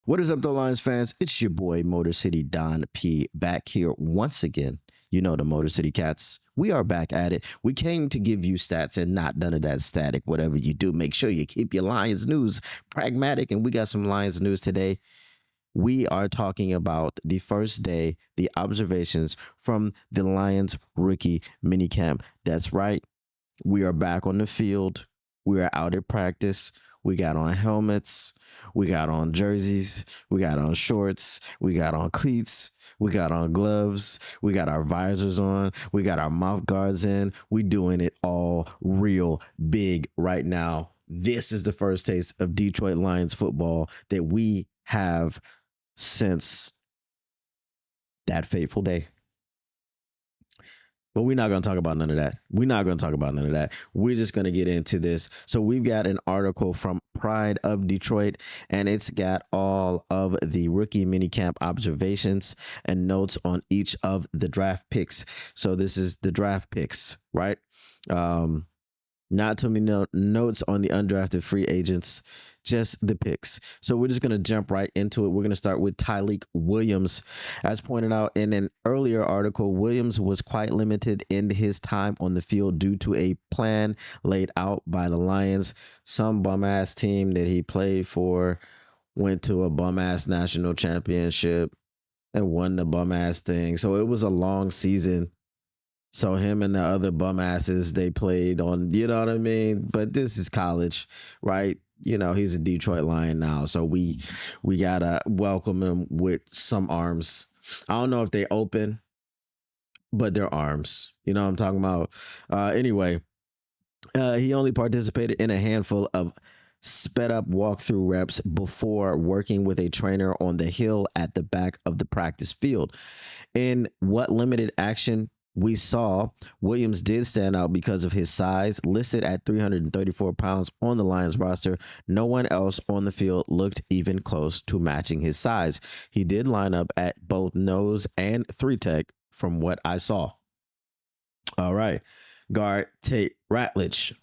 What is up, though, Lions fans? It's your boy, Motor City Don P, back here once again. You know the Motor City Cats. We are back at it. We came to give you stats and not none of that static. Whatever you do, make sure you keep your Lions news pragmatic. And we got some Lions news today. We are talking about the first day, the observations from the Lions rookie minicamp. That's right. We are back on the field. We are out at practice. We got on helmets. We got on jerseys. We got on shorts. We got on cleats. We got on gloves. We got our visors on. We got our mouth guards in. We doing it all real big right now. This is the first taste of Detroit Lions football that we have since that fateful day. But we're not going to talk about none of that. We're not going to talk about none of that. We're just going to get into this. So we've got an article from Pride of Detroit, and it's got all of the rookie minicamp observations and notes on each of the draft picks. So this is the draft picks, right? Not too many notes on the undrafted free agents, just the picks. So we're just going to jump right into it. We're going to start with Tyreek Williams. As pointed out in an earlier article, Williams was quite limited in his time on the field due to a plan laid out by the Lions. Some bum-ass team that he played for went to a bum-ass national championship and won the bum-ass thing. So it was a long season. So him and the other bum asses, they played on, you know what I mean? But this is college, right? You know, he's a Detroit Lion now. So we gotta welcome him with some arms. I don't know if they open, but they're arms. You know what I'm talking about? Anyway, he only participated in a handful of sped up walkthrough reps before working with a trainer on the hill at the back of the practice field. In what limited action we saw, Williams did stand out because of his size. Listed at 334 pounds on the Lions roster, no one else on the field looked even close to matching his size. He did line up at both nose and 3-tech from what I saw. All right. Guard Tate Ratledge.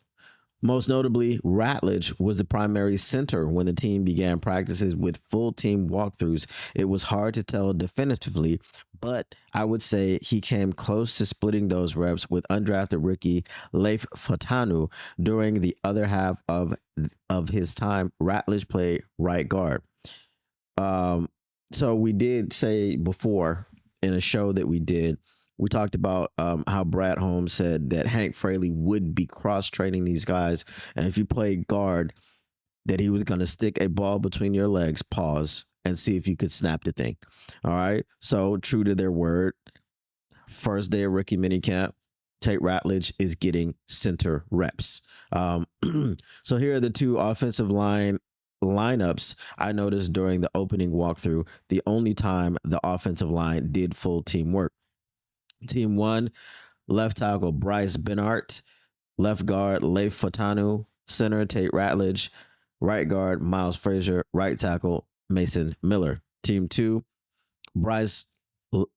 Most notably, Ratledge was the primary center when the team began practices with full team walkthroughs. It was hard to tell definitively, but I would say he came close to splitting those reps with undrafted rookie Leif Fatanu. During the other half of his time, Ratledge played right guard. So we did say before in a show that we talked about how Brad Holmes said that Hank Fraley would be cross-training these guys. And if you play guard, that he was going to stick a ball between your legs, pause, and see if you could snap the thing. All right. So true to their word, first day of rookie minicamp, Tate Ratledge is getting center reps. So here are the two offensive lineups I noticed during the opening walkthrough, the only time the offensive line did full team work. Team 1, left tackle Bryce Benart, left guard Leif Fatanu, center Tate Ratledge, right guard Miles Frasier, right tackle Mason Miller. Team 2, Bryce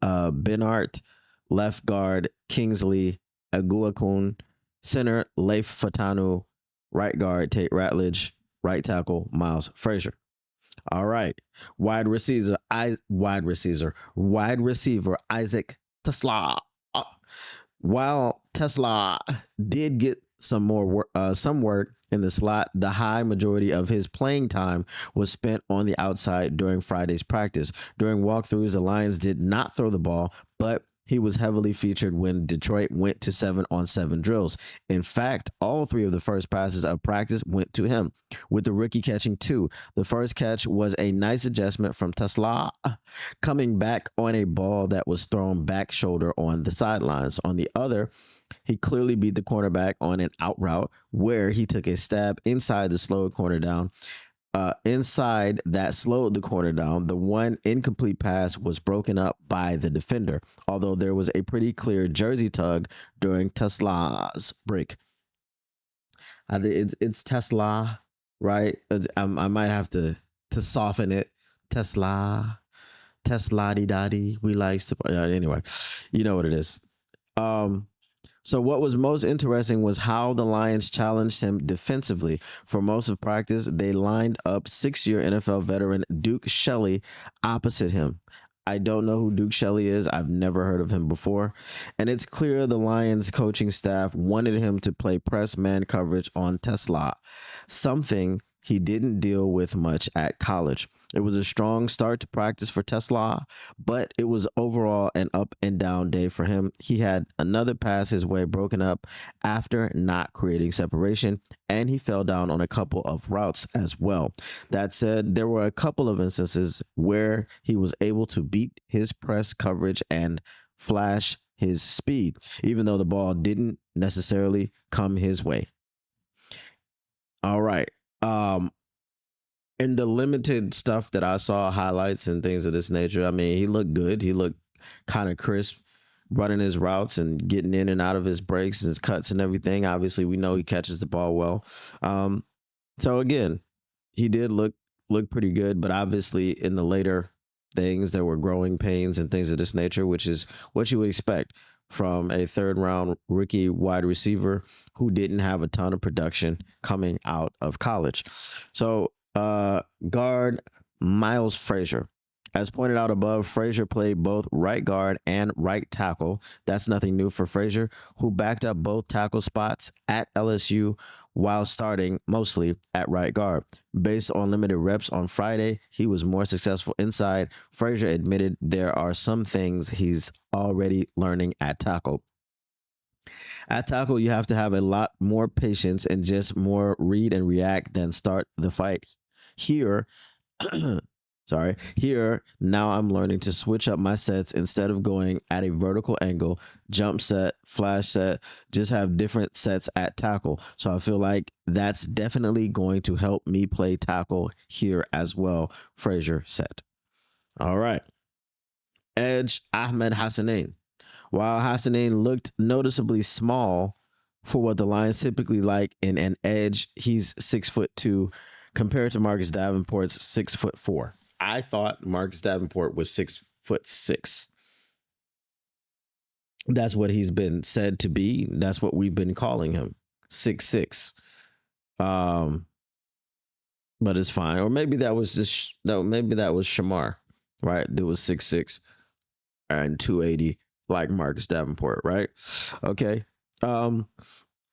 Benart, left guard Kingsley Aguakun, center Leif Fatanu, right guard Tate Ratledge, right tackle Miles Frasier. All right, wide receiver Isaac Tesla. While Tesla did get some work in the slot, the high majority of his playing time was spent on the outside during Friday's practice. During walkthroughs, the Lions did not throw the ball, but he was heavily featured when Detroit went to 7-on-7 drills. In fact, all 3 of the first passes of practice went to him, with the rookie catching 2. The first catch was a nice adjustment from Tesla, coming back on a ball that was thrown back shoulder on the sidelines. On the other, he clearly beat the cornerback on an out route where he took a stab inside the slowed corner down. Inside that slowed the corner down, the one incomplete pass was broken up by the defender, although there was a pretty clear jersey tug during Tesla's break. It's Tesla, right? I might have to soften it. Tesla di daddy. We likes to anyway. You know what it is. So what was most interesting was how the Lions challenged him defensively. For most of practice, they lined up 6-year NFL veteran Duke Shelley opposite him. I don't know who Duke Shelley is. I've never heard of him before. And it's clear the Lions coaching staff wanted him to play press man coverage on Tesla, something he didn't deal with much at college. It was a strong start to practice for Tesla, but it was overall an up and down day for him. He had another pass his way broken up after not creating separation, and he fell down on a couple of routes as well. That said, there were a couple of instances where he was able to beat his press coverage and flash his speed, even though the ball didn't necessarily come his way. All right. In the limited stuff that I saw, highlights and things of this nature, I mean, he looked good. He looked kind of crisp running his routes and getting in and out of his breaks and his cuts and everything. Obviously, we know he catches the ball well. So again, he did look pretty good, but obviously in the later things there were growing pains and things of this nature, which is what you would expect from a third round rookie wide receiver who didn't have a ton of production coming out of college. So guard Miles Frasier. As pointed out above, Frasier played both right guard and right tackle. That's nothing new for Frasier, who backed up both tackle spots at LSU while starting mostly at right guard. Based on limited reps on Friday, he was more successful inside. Frasier admitted there are some things he's already learning at tackle. At tackle, you have to have a lot more patience and just more read and react than start the fight. Here, here, now I'm learning to switch up my sets instead of going at a vertical angle, jump set, flash set, just have different sets at tackle. So I feel like that's definitely going to help me play tackle here as well, Frasier said. All right. Edge Ahmed Hassan. While Hassan looked noticeably small for what the Lions typically like in an edge, he's 6'2" compared to Marcus Davenport's 6'4". I thought Marcus Davenport was 6'6". That's what he's been said to be. That's what we've been calling him, 6'6". But it's fine. Or maybe that was just no. Maybe that was Shamar, right? It was 6'6" and 280 like Marcus Davenport, right? Okay.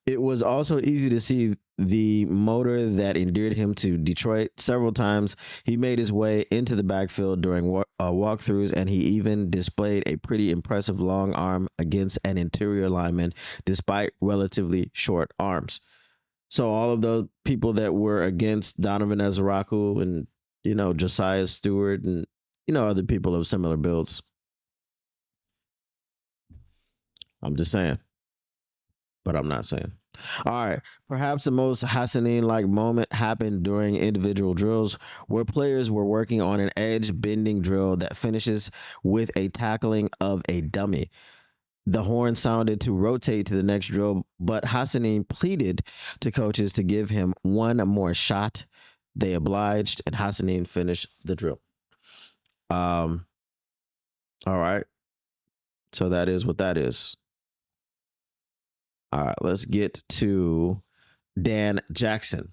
It was also easy to see the motor that endeared him to Detroit. Several times he made his way into the backfield during walkthroughs, and he even displayed a pretty impressive long arm against an interior lineman despite relatively short arms. So all of those people that were against Donovan Ezraku and, Josiah Stewart and, other people of similar builds. I'm just saying, but I'm not saying. All right. Perhaps the most Hassanin-like moment happened during individual drills where players were working on an edge bending drill that finishes with a tackling of a dummy. The horn sounded to rotate to the next drill, but Hassanin pleaded to coaches to give him one more shot. They obliged, and Hassanin finished the drill. All right. So that is what that is. All right, let's get to Dan Jackson.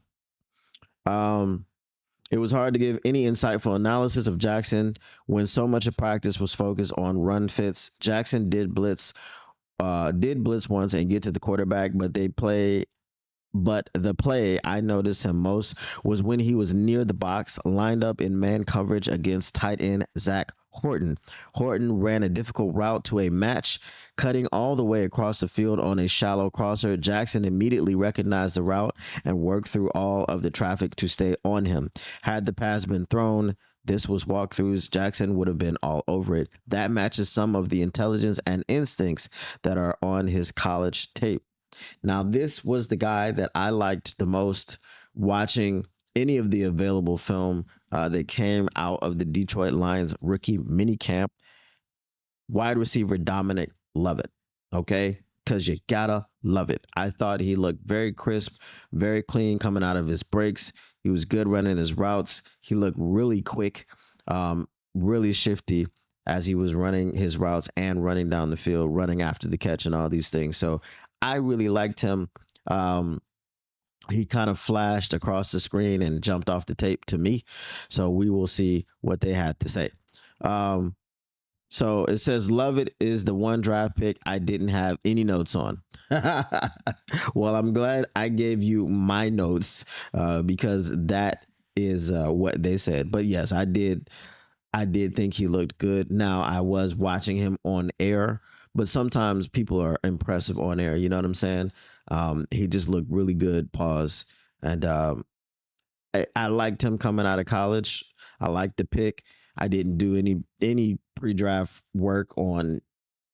It was hard to give any insightful analysis of Jackson when so much of practice was focused on run fits. Jackson did blitz once and get to the quarterback, but the play I noticed him most was when he was near the box, lined up in man coverage against tight end Zach Horton. Horton ran a difficult route to a match, cutting all the way across the field on a shallow crosser. Jackson immediately recognized the route and worked through all of the traffic to stay on him. Had the pass been thrown, this was walkthroughs, Jackson would have been all over it. That matches some of the intelligence and instincts that are on his college tape. Now, this was the guy that I liked the most watching any of the available film that came out of the Detroit Lions rookie minicamp. Wide receiver Dominic Love. Okay, because you gotta love it. I thought he looked very crisp, very clean coming out of his breaks. He was good running his routes. He looked really quick, really shifty as he was running his routes and running down the field, running after the catch and all these things. So I really liked him. He kind of flashed across the screen and jumped off the tape to me. So we will see what they had to say. So it says, Love It is the one draft pick I didn't have any notes on. Well, I'm glad I gave you my notes because that is what they said. But yes, I did. I did think he looked good. Now I was watching him on air, but sometimes people are impressive on air. You know what I'm saying? He just looked really good. Pause. And I liked him coming out of college. I liked the pick. I didn't do any pre-draft work on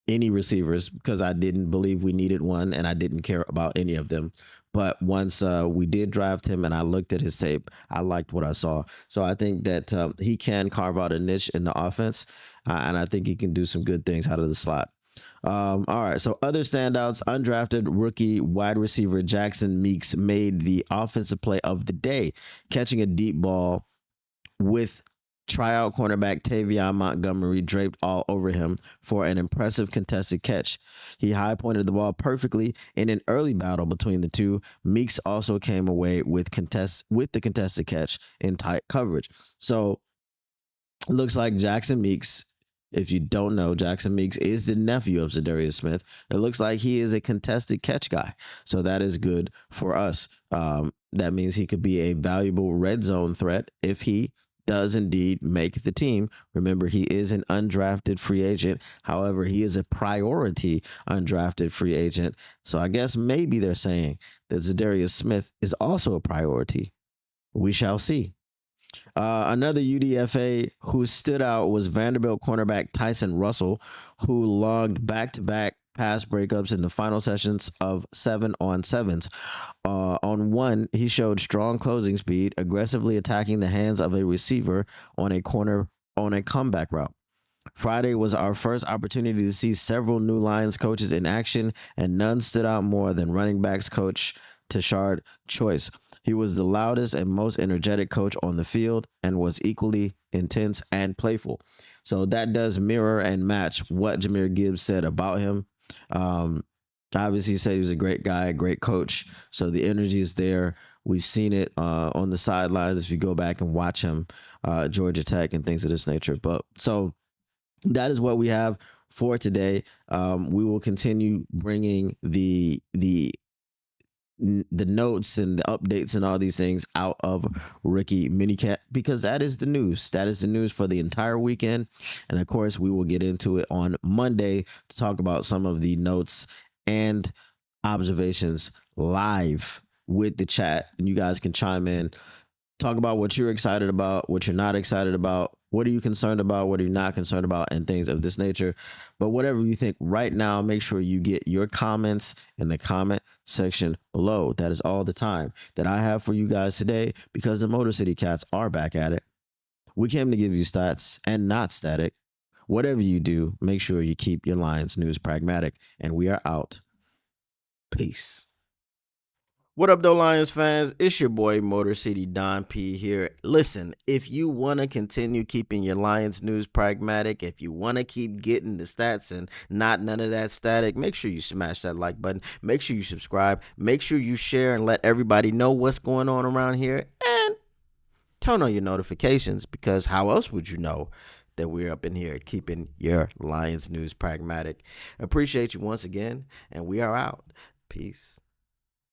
any receivers because I didn't believe we needed one and I didn't care about any of them. But once we did draft him and I looked at his tape, I liked what I saw. So I think that he can carve out a niche in the offense, and I think he can do some good things out of the slot. All right. So other standouts, undrafted rookie wide receiver Jackson Meeks made the offensive play of the day, catching a deep ball with tryout cornerback Tavion Montgomery draped all over him for an impressive contested catch. He high pointed the ball perfectly in an early battle between the two. Meeks also came away with the contested catch in tight coverage. So it looks like Jackson Meeks. If you don't know, Jackson Meeks is the nephew of Za'Darius Smith. It looks like he is a contested catch guy. So that is good for us. That means he could be a valuable red zone threat if he does indeed make the team. Remember, he is an undrafted free agent. However, he is a priority undrafted free agent. So I guess maybe they're saying that Za'Darius Smith is also a priority. We shall see. Another UDFA who stood out was Vanderbilt cornerback Tyson Russell, who logged back-to-back pass breakups in the final sessions of 7-on-7s. On one, he showed strong closing speed, aggressively attacking the hands of a receiver on a comeback route. Friday was our first opportunity to see several new Lions coaches in action, and none stood out more than running backs coach Tashard Choice. He was the loudest and most energetic coach on the field and was equally intense and playful. So that does mirror and match what Jahmyr Gibbs said about him. Obviously, he said he was a great guy, a great coach. So the energy is there. We've seen it on the sidelines if you go back and watch him, Georgia Tech and things of this nature. But so that is what we have for today. We will continue bringing the notes and the updates and all these things out of rookie minicamp because that is the news. That is the news for the entire weekend. And of course, we will get into it on Monday to talk about some of the notes and observations live with the chat. And you guys can chime in, talk about what you're excited about, what you're not excited about, what are you concerned about, what are you not concerned about, and things of this nature. But whatever you think right now, make sure you get your comments in the comment section below. That is all the time that I have for you guys today because the Motor City Cats are back at it. We came to give you stats and not static. Whatever you do, make sure you keep your Lions news pragmatic. And we are out. Peace. What up, though, Lions fans? It's your boy, Motor City Don P here. Listen, if you want to continue keeping your Lions news pragmatic, if you want to keep getting the stats and not none of that static, make sure you smash that like button. Make sure you subscribe. Make sure you share and let everybody know what's going on around here. And turn on your notifications because how else would you know that we're up in here keeping your Lions news pragmatic? Appreciate you once again, and we are out. Peace.